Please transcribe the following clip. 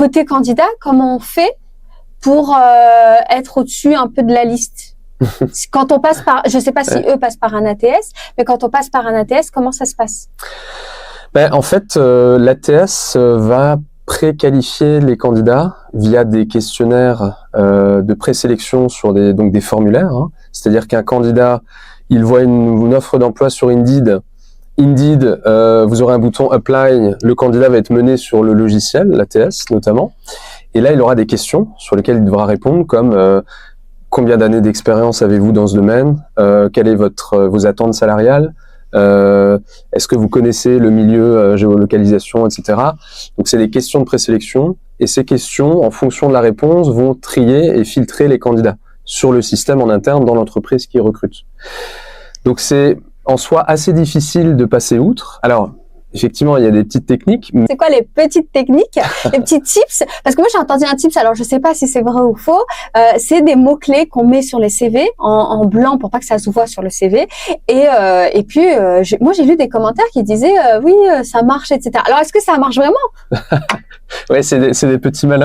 côté candidat, comment on fait pour être au-dessus un peu de la liste? Quand on passe par, je sais pas si eux passent par un ATS, mais quand on passe par un ATS, comment ça se passe? En fait, l'ATS va préqualifier les candidats via des questionnaires de présélection sur donc des formulaires. Hein. C'est-à-dire qu'un candidat, il voit une offre d'emploi sur Indeed. Vous aurez un bouton Apply. Le candidat va être mené sur le logiciel, l'ATS notamment. Et là, il aura des questions sur lesquelles il devra répondre, comme combien d'années d'expérience avez-vous dans ce domaine, quelles sont vos attentes salariales, est-ce que vous connaissez le milieu géolocalisation, etc. Donc, c'est des questions de présélection. Et ces questions, en fonction de la réponse, vont trier et filtrer les candidats sur le système en interne dans l'entreprise qui recrute. Donc, c'est en soi assez difficile de passer outre. Alors, effectivement, il y a des petites techniques. C'est quoi les petites techniques, les petits tips? Parce que moi, j'ai entendu un tips, alors je sais pas si c'est vrai ou faux, c'est des mots-clés qu'on met sur les CV en blanc pour pas que ça se voit sur le CV. Et puis, moi, j'ai lu des commentaires qui disaient oui, ça marche, etc. Alors, est-ce que ça marche vraiment? Ouais, c'est des petits malins.